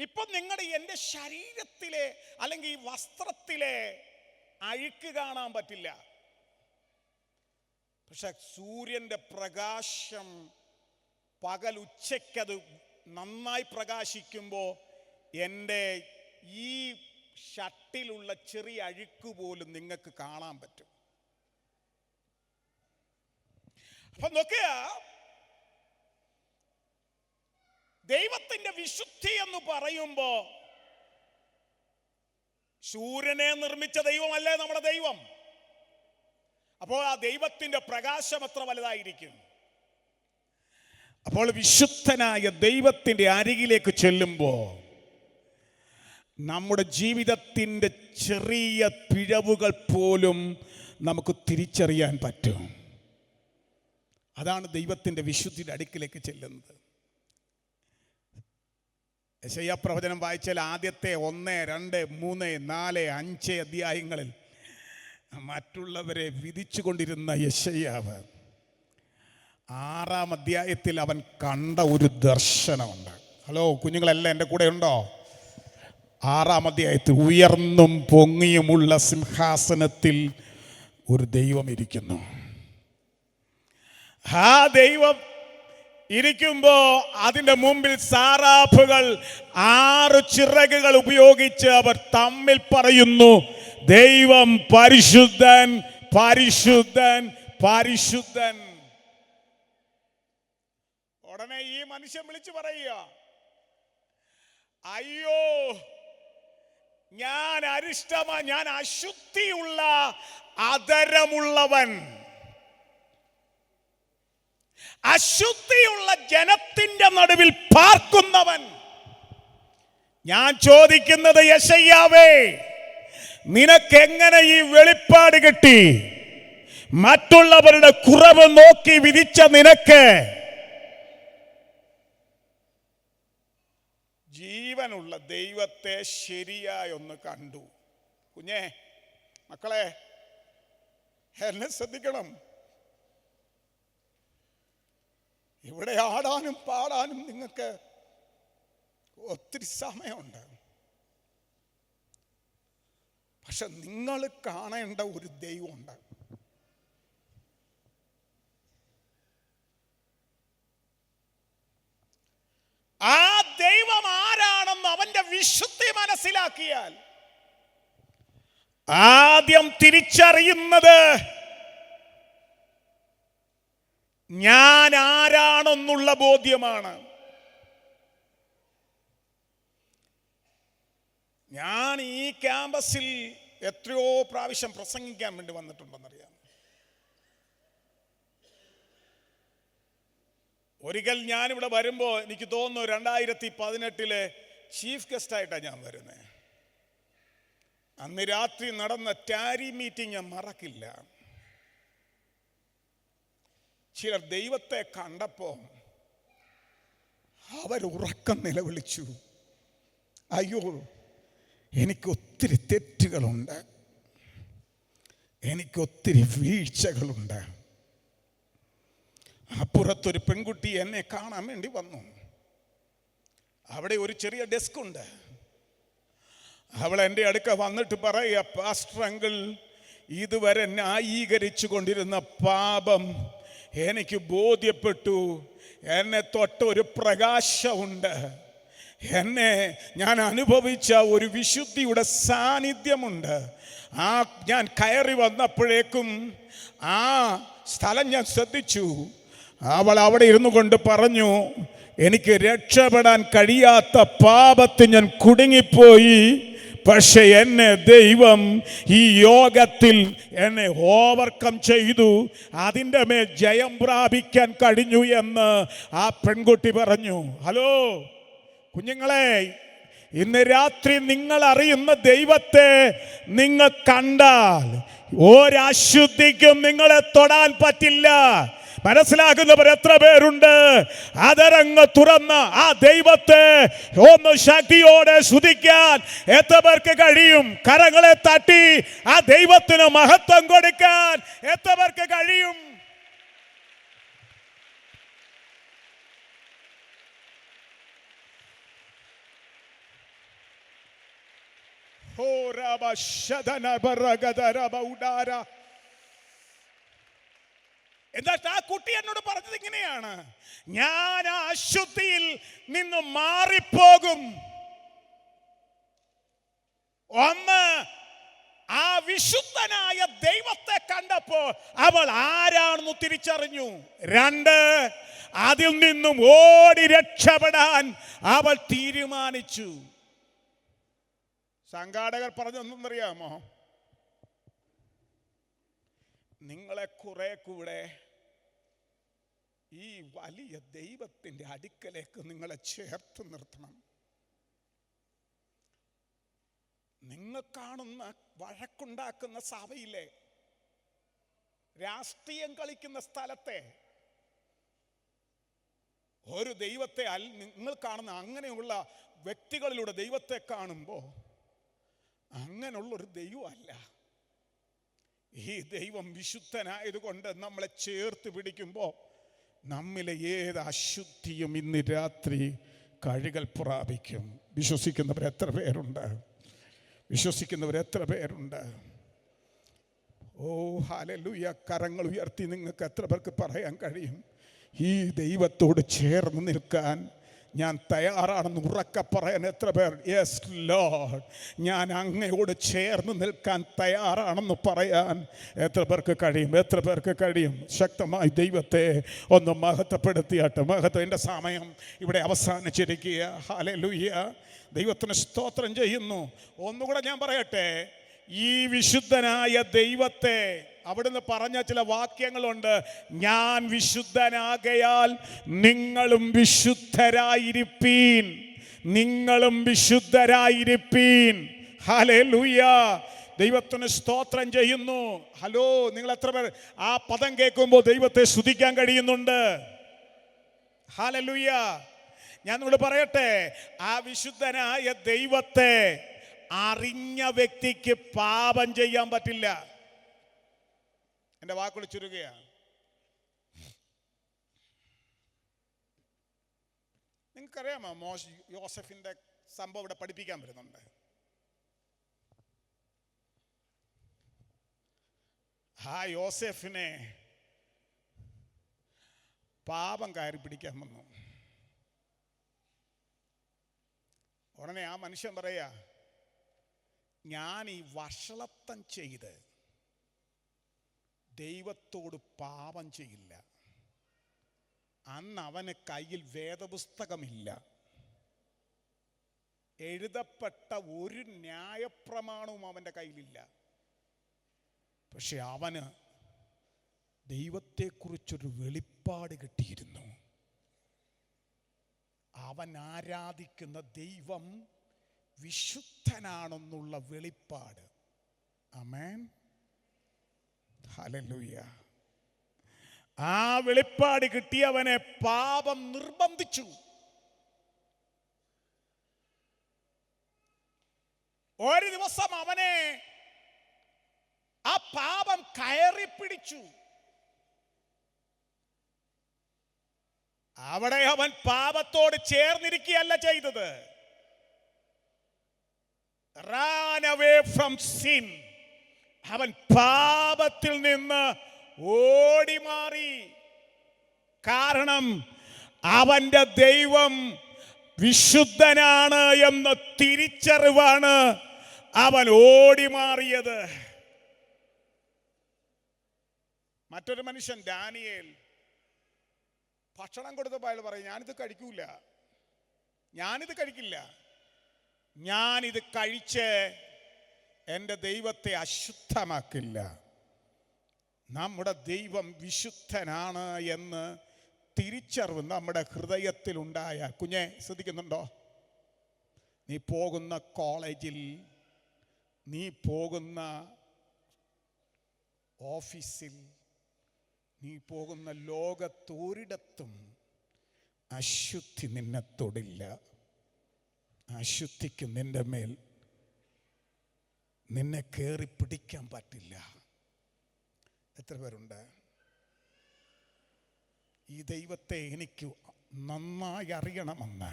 ഇപ്പൊ നിങ്ങളുടെ എൻ്റെ ശരീരത്തിലെ അല്ലെങ്കിൽ ഈ വസ്ത്രത്തിലെ അഴുക്ക് കാണാൻ പറ്റില്ല. പക്ഷെ സൂര്യന്റെ പ്രകാശം പകൽ ഉച്ചയ്ക്കത് നന്നായി പ്രകാശിക്കുമ്പോൾ എൻ്റെ ഈ ഷർട്ടിലുള്ള ചെറിയ അഴുക്ക് പോലും നിങ്ങൾക്ക് കാണാൻ പറ്റും. അപ്പൊ നോക്കുക, ദൈവത്തിന്റെ വിശുദ്ധി എന്ന് പറയുമ്പോൾ സൂര്യനെ നിർമ്മിച്ച ദൈവമല്ലേ നമ്മുടെ ദൈവം? അപ്പോൾ ആ ദൈവത്തിന്റെ പ്രകാശം എത്ര വലുതായിരിക്കും? അപ്പോൾ വിശുദ്ധനായ ദൈവത്തിന്റെ അരികിലേക്ക് ചെല്ലുമ്പോൾ നമ്മുടെ ജീവിതത്തിൻ്റെ ചെറിയ പിഴവുകൾ പോലും നമുക്ക് തിരിച്ചറിയാൻ പറ്റും. അതാണ് ദൈവത്തിൻ്റെ വിശുദ്ധിയുടെ അടുക്കിലേക്ക് ചെല്ലുന്നത്. യെശയ്യാ പ്രവചനം വായിച്ചാൽ ആദ്യത്തെ 1, 2, 3, 4, 5 അധ്യായങ്ങളിൽ മറ്റുള്ളവരെ വിധിച്ചു കൊണ്ടിരുന്ന യെശയ്യാവ് 6-ാം അധ്യായത്തിൽ അവൻ കണ്ട ഒരു ദർശനമുണ്ട്. ഹലോ കുഞ്ഞുങ്ങളെല്ലാം എൻ്റെ കൂടെ ഉണ്ടോ? 6-ാം അധ്യായത്തിൽ ഉയർന്നും പൊങ്ങിയുമുള്ള സിംഹാസനത്തിൽ ഒരു ദൈവം ഇരിക്കുന്നു. ആ ദൈവം ഇരിക്കുമ്പോ അതിൻ്റെ മുമ്പിൽ സാറാഫുകൾ 6 ചിറകുകൾ ഉപയോഗിച്ച് അവർ തമ്മിൽ പറയുന്നു, ദൈവം പരിശുദ്ധൻ, പരിശുദ്ധൻ, പരിശുദ്ധൻ. ഉടനെ ഈ മനുഷ്യൻ വിളിച്ചു പറയുക, അയ്യോ ഞാൻ ഞാൻ അശുദ്ധിയുള്ള അധരമുള്ളവൻ, അശുദ്ധിയുള്ള ജനത്തിന്റെ നടുവിൽ പാർക്കുന്നവൻ. ഞാൻ ചോദിക്കുന്നത്, യെശയ്യാവേ, നിനക്കെങ്ങനെ ഈ വെളിപ്പാട് കിട്ടി? മറ്റുള്ളവരുടെ കുറവ് നോക്കി വിധിച്ച നിനക്ക് ജീവനുള്ള ദൈവത്തെ ശരിയായി ഒന്ന് കണ്ടു. കുഞ്ഞേ, മക്കളെ, എന്നെ ശ്രദ്ധിക്കണം. ഇവിടെ ആടാനും പാടാനും നിങ്ങൾക്ക് ഒത്തിരി സമയമുണ്ട്. പക്ഷെ നിങ്ങൾ കാണേണ്ട ഒരു ദൈവമുണ്ട്. ആ ദൈവം ആരാണെന്ന് അവന്റെ വിശുദ്ധി മനസ്സിലാക്കിയാൽ ആദ്യം തിരിച്ചറിയുന്നത് ഞാൻ ആരാണെന്നുള്ള ബോധ്യമാണ്. ഞാൻ ഈ ക്യാമ്പസിൽ എത്രയോ പ്രാവശ്യം പ്രസംഗിക്കാൻ വേണ്ടി വന്നിട്ടുണ്ടെന്നറിയാം. ഒരിക്കൽ ഞാനിവിടെ വരുമ്പോൾ എനിക്ക് തോന്നുന്നു 2018 ചീഫ് ഗസ്റ്റായിട്ടാണ് ഞാൻ വരുന്നത്. അന്ന് രാത്രി നടന്ന ടാരി മീറ്റിംഗ് ഞാൻ മറക്കില്ല. ചിലർ ദൈവത്തെ കണ്ടപ്പോൾ അവരുറക്കം നിലവിളിച്ചു, അയ്യോ എനിക്കൊത്തിരി തെറ്റുകളുണ്ട്, എനിക്കൊത്തിരി വീഴ്ചകളുണ്ട്. അപ്പുറത്തൊരു പെൺകുട്ടി എന്നെ കാണാൻ വേണ്ടി വന്നു. അവിടെ ഒരു ചെറിയ ഡെസ്ക് ഉണ്ട്. അവൾ എൻ്റെ അടുക്ക വന്നിട്ട് പറയുക, പാസ്റ്റർ അങ്കിൾ, ഇതുവരെ ന്യായീകരിച്ചു കൊണ്ടിരുന്ന പാപം എനിക്ക് ബോധ്യപ്പെട്ടു. എന്നെ തൊട്ടൊരു പ്രകാശമുണ്ട്. ഞാൻ അനുഭവിച്ച ഒരു വിശുദ്ധിയുടെ സാന്നിധ്യമുണ്ട്. ഞാൻ കയറി വന്നപ്പോഴേക്കും ആ സ്ഥലം ഞാൻ ശ്രദ്ധിച്ചു. അവൾ അവിടെ ഇരുന്നു കൊണ്ട് പറഞ്ഞു, എനിക്ക് രക്ഷപ്പെടാൻ കഴിയാത്ത പാപത്തിൽ ഞാൻ കുടുങ്ങിപ്പോയി. പക്ഷെ എന്നെ ദൈവം ഈ യോഗത്തിൽ എന്നെ ഓവർകം ചെയ്തു, അതിൻ്റെ മേൽ ജയം പ്രാപിക്കാൻ കഴിഞ്ഞു എന്ന് ആ പെൺകുട്ടി പറഞ്ഞു. ഹലോ കുഞ്ഞുങ്ങളെ, ഇന്ന് രാത്രി നിങ്ങൾ അറിയുന്ന ദൈവത്തെ നിങ്ങൾ കണ്ടാൽ ഒരശുദ്ധിക്കും നിങ്ങളെ തൊടാൻ പറ്റില്ല. മനസ്സിലാക്കുന്നവർ എത്ര പേരുണ്ട്? അതരങ്ങ് തുറന്ന ആ ദൈവത്തെ ഒന്ന് ശക്തിയോടെ സ്തുതിക്കാൻ എത്ര പേർക്ക് കഴിയും? കരങ്ങളെ തട്ടി ആ ദൈവത്തിന് മഹത്വം കൊടുക്കാൻ എത്ര പേർക്ക് കഴിയും? എന്നിട്ട് ആ കുട്ടി എന്നോട് പറഞ്ഞത് ഇങ്ങനെയാണ്, ഞാൻ ആ അശുദ്ധിയിൽ നിന്ന് മാറിപ്പോകും. ഒന്ന്, ആ വിശുദ്ധനായ ദൈവത്തെ കണ്ടപ്പോൾ അവൾ ആരാണെന്ന് തിരിച്ചറിഞ്ഞു. 2, അതിൽ നിന്നും ഓടി രക്ഷപ്പെടാൻ അവൾ തീരുമാനിച്ചു. സംഘാടകർ പറഞ്ഞൊന്നറിയാമോ? നിങ്ങളെ കുറെ കൂടെ ഈ വലിയ ദൈവത്തിൻ്റെ അടുക്കലേക്ക് നിങ്ങളെ ചേർത്ത് നിർത്തണം. നിങ്ങൾ കാണുന്ന വഴക്കുണ്ടാക്കുന്ന സഭയിലെ രാഷ്ട്രീയം കളിക്കുന്ന സ്ഥലത്തെ ഒരു ദൈവത്തെ നിങ്ങൾ കാണുന്ന അങ്ങനെയുള്ള വ്യക്തികളിലൂടെ ദൈവത്തെ കാണുമ്പോൾ അങ്ങനെയുള്ളൊരു ദൈവമല്ല. ഈ ദൈവം വിശുദ്ധനായതുകൊണ്ട് നമ്മളെ ചേർത്ത് പിടിക്കുമ്പോൾ നമ്മിലെ ഏത് അശുദ്ധിയും ഇന്ന് രാത്രി കഴുകൽ പ്രാപിക്കും. വിശ്വസിക്കുന്നവർ എത്ര പേരുണ്ട്? വിശ്വസിക്കുന്നവർ എത്ര പേരുണ്ട്? ഓ ഹല്ലേലൂയ! കരങ്ങൾ ഉയർത്തി നിങ്ങൾക്ക് എത്ര പേർക്ക് പറയാൻ കഴിയും, ഈ ദൈവത്തോട് ചേർന്ന് നിൽക്കാൻ ഞാൻ തയ്യാറാണെന്ന് ഉറക്കെ പറയാൻ എത്ര പേർ? യെസ് ലോർഡ്, ഞാൻ അങ്ങയോട് ചേർന്ന് നിൽക്കാൻ തയ്യാറാണെന്ന് പറയാൻ എത്ര പേർക്ക് കഴിയും? എത്ര പേർക്ക് കഴിയും? ശക്തമായി ദൈവത്തെ ഒന്ന് മഹത്വപ്പെടുത്തിയാട്ടെ. മഹത്വത്തിൻ്റെ സമയം ഇവിടെ അവസാനിച്ചിരിക്കുക. ഹല്ലേലൂയ! ദൈവത്തിന് സ്തോത്രം ചെയ്യുന്നു. ഒന്നുകൂടെ ഞാൻ പറയട്ടെ, ഈ വിശുദ്ധനായ ദൈവത്തെ അവിടുന്ന് പറഞ്ഞ ചില വാക്യങ്ങളുണ്ട്. ഞാൻ വിശുദ്ധനാകയാൽ നിങ്ങളും വിശുദ്ധരായിരിപ്പീൻ, നിങ്ങളും വിശുദ്ധരായിരിപ്പീൻ. ഹല്ലേലൂയ! ദൈവത്തിന് സ്തോത്രം ചെയ്യുന്നു. ഹലോ, നിങ്ങൾ എത്ര പേർ ആ പദം കേൾക്കുമ്പോൾ ദൈവത്തെ സ്തുതിക്കാൻ കഴിയുന്നുണ്ട്? ഹല്ലേലൂയ! ഞാൻ നിങ്ങളോട് പറയട്ടെ, ആ വിശുദ്ധനായ ദൈവത്തെ അറിഞ്ഞ വ്യക്തിക്ക് പാപം ചെയ്യാൻ പറ്റില്ല. എൻ്റെ വാക്കുകൾ ചുരുക്കുകയാണ്. നിങ്ങൾക്കറിയാമോ യോസഫിന്റെ സംഭവം ഇവിടെ പഠിപ്പിക്കാൻ വരുന്നുണ്ട്. ആ യോസഫിനെ പാപം കയറി പിടിക്കാൻ വന്നു. ഉടനെ ആ മനുഷ്യൻ പറയാ, ഞാൻ ഈ വഷളത്തം ചെയ്ത് ദൈവത്തോട് പാപം ചെയ്യില്ല. അന്ന് അവന് കയ്യിൽ വേദപുസ്തകമില്ല, എഴുതപ്പെട്ട ഒരു ന്യായപ്രമാണവും അവൻ്റെ കയ്യിലില്ല. പക്ഷെ അവന് ദൈവത്തെക്കുറിച്ചൊരു വെളിപ്പാട് കിട്ടിയിരുന്നു. അവൻ ആരാധിക്കുന്ന ദൈവം വിശുദ്ധനാണെന്നുള്ള വെളിപ്പാട്. ആമേൻ, ഹല്ലേലൂയ! ആ വെളിപ്പാട് കിട്ടിയവനെ പാപം നിർബന്ധിച്ചു. ഒരു ദിവസം അവനെ ആ പാപം കയറി പിടിച്ചു. അവിടെ അവൻ പാപത്തോട് ചേർന്നിരിക്കുകയല്ല ചെയ്തത്, run away from sin. അവൻ പാപത്തിൽ നിന്ന് ഓടി മാറി. കാരണം അവന്റെ ദൈവം വിശുദ്ധനാണ് എന്ന തിരിച്ചറിവാണ് അവൻ ഓടി മാറിയത്. മറ്റൊരു മനുഷ്യൻ ദാനിയേൽ ഭക്ഷണം കൊടുത്തപ്പോൾ അയാൾ പറയും, ഞാനിത് കഴിക്കില്ല, ഞാനിത് കഴിച്ച് എൻ്റെ ദൈവത്തെ അശുദ്ധമാക്കില്ല. നമ്മുടെ ദൈവം വിശുദ്ധനാണ് എന്ന് തിരിച്ചറിവ് നമ്മുടെ ഹൃദയത്തിലുണ്ടായ, കുഞ്ഞെ ശ്രദ്ധിക്കുന്നുണ്ടോ? നീ പോകുന്ന കോളേജിൽ, നീ പോകുന്ന ഓഫീസിൽ, നീ പോകുന്ന ലോകത്തൊരിടത്തും അശുദ്ധി നിന്നെ തൊടില്ല. അശുദ്ധിക്ക് നിന്റെ മേൽ നിന്നെ കയറി പിടിക്കാൻ പറ്റില്ല. എത്ര പേരുണ്ട് ഈ ദൈവത്തെ എനിക്ക് നന്നായി അറിയണമെന്ന്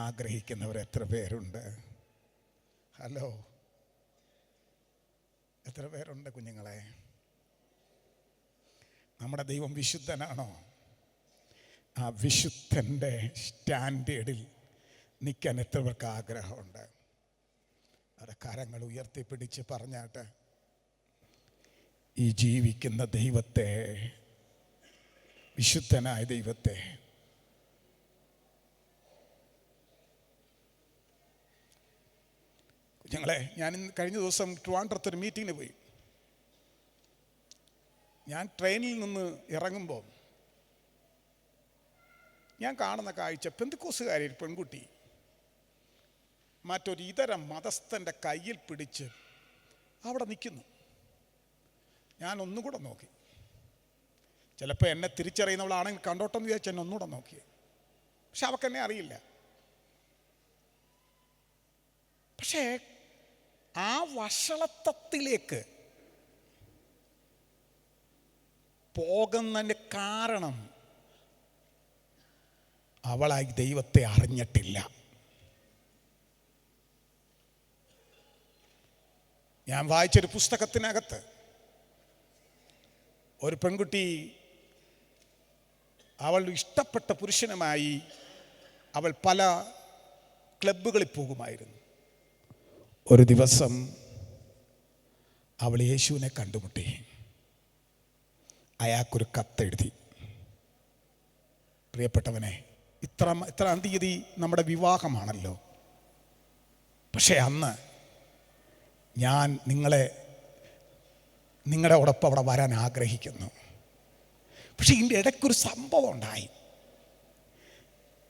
ആഗ്രഹിക്കുന്നവർ? എത്ര പേരുണ്ട്? ഹലോ, എത്ര പേരുണ്ട് കുഞ്ഞുങ്ങളെ? നമ്മുടെ ദൈവം വിശുദ്ധനാണോ? ആ വിശുദ്ധൻ്റെ സ്റ്റാൻഡേർഡിൽ നിൽക്കാൻ എത്ര പേർക്ക് ആഗ്രഹമുണ്ട്? അത് കരങ്ങൾ ഉയർത്തിപ്പിടിച്ച് പറഞ്ഞാട്ട്, ഈ ജീവിക്കുന്ന ദൈവത്തെ, വിശുദ്ധനായ ദൈവത്തെ ഞാൻ കഴിഞ്ഞ ദിവസം ട്രിവാൻഡ്രത്തൊരു മീറ്റിങ്ങിന് പോയി. ഞാൻ ട്രെയിനിൽ നിന്ന് ഇറങ്ങുമ്പോൾ ഞാൻ കാണുന്ന കാഴ്ച, പെന്തക്കോസ്തുകാരി ഒരു പെൺകുട്ടി മറ്റൊരു ഇതര മതസ്ഥൻ്റെ കയ്യിൽ പിടിച്ച് അവിടെ നിൽക്കുന്നു. ഞാൻ ഒന്നുകൂടെ നോക്കി. ചിലപ്പോൾ എന്നെ തിരിച്ചറിയുന്നവളാണെങ്കിൽ കണ്ടോട്ടെന്ന് വിചാരിച്ച് എന്നെ ഒന്നുകൂടെ നോക്കി. പക്ഷെ അവക്കെന്നെ അറിയില്ല. പക്ഷേ ആ വഷളത്വത്തിലേക്ക് പോകുന്നതിൻ്റെ കാരണം അവളായി ദൈവത്തെ അറിഞ്ഞിട്ടില്ല. ഞാൻ വായിച്ചൊരു പുസ്തകത്തിനകത്ത് ഒരു പെൺകുട്ടി അവൾ ഇഷ്ടപ്പെട്ട പുരുഷനുമായി അവൾ പല ക്ലബ്ബുകളിൽ പോകുമായിരുന്നു. ഒരു ദിവസം അവൾ യേശുവിനെ കണ്ടുമുട്ടി. അയാൾക്കൊരു കത്തെഴുതി, പ്രിയപ്പെട്ടവനെ, ഇത്രാം തീയതി നമ്മുടെ വിവാഹമാണല്ലോ, പക്ഷേ അന്ന് ഞാൻ നിങ്ങളുടെ ഓടൊപ്പം അവിടെ വരാൻ ആഗ്രഹിക്കുന്നു. പക്ഷെ ഇതിൻ്റെ ഇടയ്ക്കൊരു സംഭവം ഉണ്ടായി.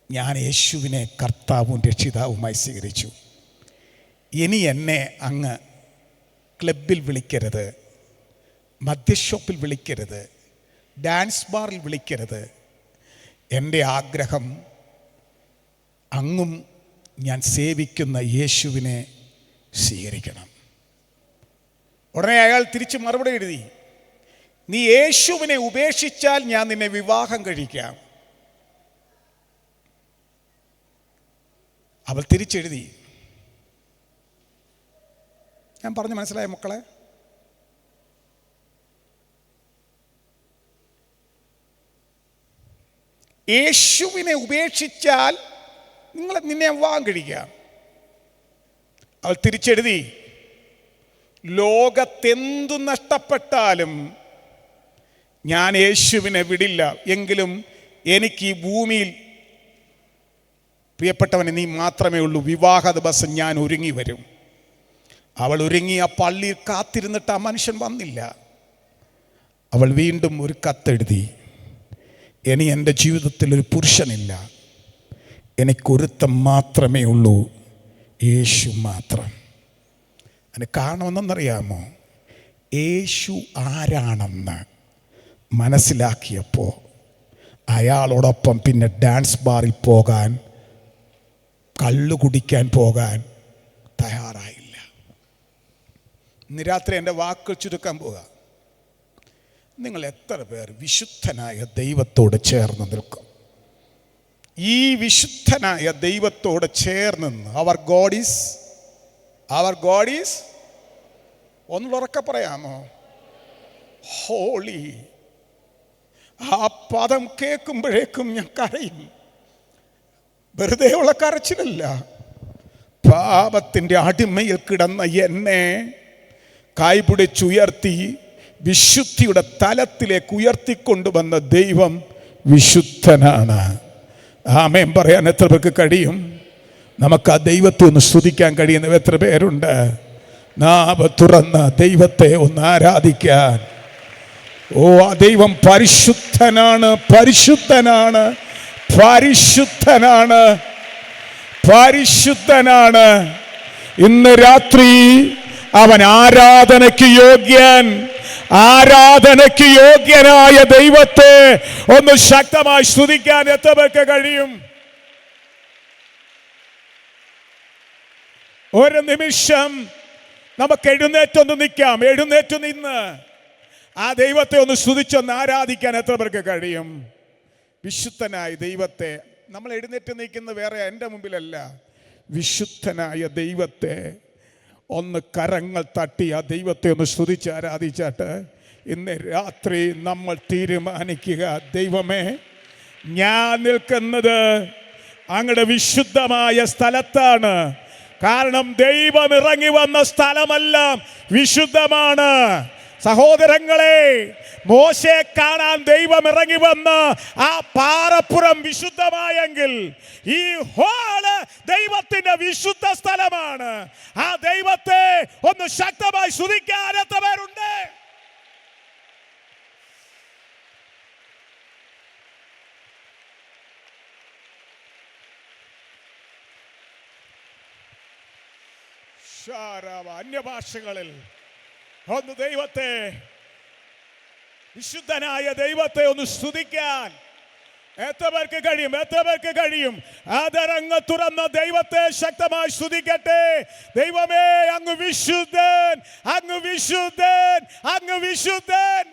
ഞാൻ യേശുവിനെ കർത്താവും രക്ഷിതാവുമായി സ്വീകരിച്ചു. ഇനി എന്നെ അങ്ങ് ക്ലബിൽ വിളിക്കരുത്, മദ്യഷോപ്പിൽ വിളിക്കരുത്, ഡാൻസ് ബാറിൽ വിളിക്കരുത്. എൻ്റെ ആഗ്രഹം അങ്ങും ഞാൻ സേവിക്കുന്ന യേശുവിനെ സ്വീകരിക്കണം. ഉടനെ അയാൾ തിരിച്ച് മറുപടി എഴുതി, നീ യേശുവിനെ ഉപേക്ഷിച്ചാൽ ഞാൻ നിന്നെ വിവാഹം കഴിക്കാം. അവൾ തിരിച്ചെഴുതി. ഞാൻ പറഞ്ഞു മനസ്സിലായ മക്കളെ? യേശുവിനെ ഉപേക്ഷിച്ചാൽ നിന്നെ വിവാഹം കഴിക്കാം. അവൾ തിരിച്ചെഴുതി, ലോകത്തെന്തു നഷ്ടപ്പെട്ടാലും ഞാൻ യേശുവിനെ വിടില്ല. എങ്കിലും എനിക്ക് ഈ ഭൂമിയിൽ പ്രിയപ്പെട്ടവനെ നീ മാത്രമേ ഉള്ളൂ. വിവാഹ ദിവസം ഞാൻ ഒരുങ്ങി വരും. അവൾ ഒരുങ്ങി ആ പള്ളിയിൽ കാത്തിരുന്നിട്ട് ആ മനുഷ്യൻ വന്നില്ല. അവൾ വീണ്ടും ഒരു കത്തെഴുതി, ഇനി എൻ്റെ ജീവിതത്തിൽ ഒരു പുരുഷനില്ല, എനിക്കൊരുത്തം മാത്രമേ ഉള്ളൂ, യേശു മാത്രം. അതിന് കാരണമെന്നറിയാമോ? യേശു ആരാണെന്ന് മനസ്സിലാക്കിയപ്പോൾ അയാളോടൊപ്പം പിന്നെ ഡാൻസ് ബാറിൽ പോകാൻ, കള്ളു കുടിക്കാൻ പോകാൻ തയ്യാറായില്ല. ഇന്ന് രാത്രി എൻ്റെ വാക്കുകൾ ചുരുക്കാൻ പോവുക. നിങ്ങൾ എത്ര പേർ വിശുദ്ധനായ ദൈവത്തോട് ചേർന്ന് നിൽക്കും? ഈ വിശുദ്ധനായ ദൈവത്തോട് ചേർന്ന് അവർ ഗോഡ് ഈസ് ഒന്നുകൂടെ ഉറക്കെ പറയാമോ? ഹോളി. ആ പദം കേൾക്കുമ്പോഴേക്കും ഞാൻ കരയും. വെറുതെ ഉള്ള കരച്ചിലല്ല. പാപത്തിൻ്റെ അടിമയിൽ കിടന്ന എന്നെ കൈപിടിച്ചുയർത്തി വിശുദ്ധിയുടെ തലത്തിലേക്ക് ഉയർത്തിക്കൊണ്ടുവന്ന ദൈവം വിശുദ്ധനാണ്. ആമേൻ പറയാൻ എത്ര പേർക്ക് കഴിയും? നമുക്ക് ആ ദൈവത്തെ ഒന്ന് സ്തുതിക്കാൻ കഴിയുന്നവ എത്ര പേരുണ്ട്? നാവ് തുറന്ന് ദൈവത്തെ ഒന്ന് ആരാധിക്കാൻ. ഓ, ആ ദൈവം പരിശുദ്ധനാണ്, പരിശുദ്ധനാണ്, പരിശുദ്ധനാണ്, പരിശുദ്ധനാണ്. ഇന്ന് രാത്രി അവൻ ആരാധനയ്ക്ക് യോഗ്യനായ ദൈവത്തെ ഒന്ന് ശക്തമായി സ്തുതിക്കാൻ എത്ര പേർക്ക് കഴിയും? ഒരു നിമിഷം നമുക്ക് എഴുന്നേറ്റൊന്ന് നിൽക്കാം. എഴുന്നേറ്റ് നിന്ന് ആ ദൈവത്തെ ഒന്ന് സ്തുതിച്ചൊന്ന് ആരാധിക്കാൻ എത്ര പേർക്ക് കഴിയും? വിശുദ്ധനായ ദൈവത്തെ നമ്മൾ എഴുന്നേറ്റ് നിൽക്കുന്ന വേറെ എൻ്റെ മുമ്പിലല്ല, വിശുദ്ധനായ ദൈവത്തെ ഒന്ന് കരങ്ങൾ തട്ടി ആ ദൈവത്തെ ഒന്ന് സ്തുതിച്ച് ആരാധിച്ചാട്ട് ഇന്ന് രാത്രി നമ്മൾ തീരുമാനിക്കുക, ദൈവമേ, ഞാൻ നിൽക്കുന്നത് അങ്ങയുടെ വിശുദ്ധമായ സ്ഥലത്താണ്. കാരണം ദൈവം ഇറങ്ങി വന്ന സ്ഥലമെല്ലാം വിശുദ്ധമാണ്. സഹോദരങ്ങളെ, മോശയെ കാണാൻ ദൈവം ഇറങ്ങി വന്ന് ആ പാറപ്പുറം വിശുദ്ധമായെങ്കിൽ ഈ ഹോള് ദൈവത്തിന്റെ വിശുദ്ധ സ്ഥലമാണ്. ആ ദൈവത്തെ ഒന്ന് ശക്തമായി സ്തുതിക്കാൻ എത്ര പേരുണ്ട്? അന്യഭാഷകളിൽ ഒന്ന് ദൈവത്തെ, വിശുദ്ധനായ ദൈവത്തെ ഒന്ന് സ്തുതിക്കാൻ എത്ര പേർക്ക് കഴിയും? എത്ര പേർക്ക് കഴിയും? അതരങ്ങ് തുറന്ന ദൈവത്തെ ശക്തമായി സ്തുതിക്കട്ടെ. ദൈവമേ, അങ്ങ് വിശുദ്ധൻ, അങ്ങ് വിശുദ്ധൻ, അങ്ങ് വിശുദ്ധൻ.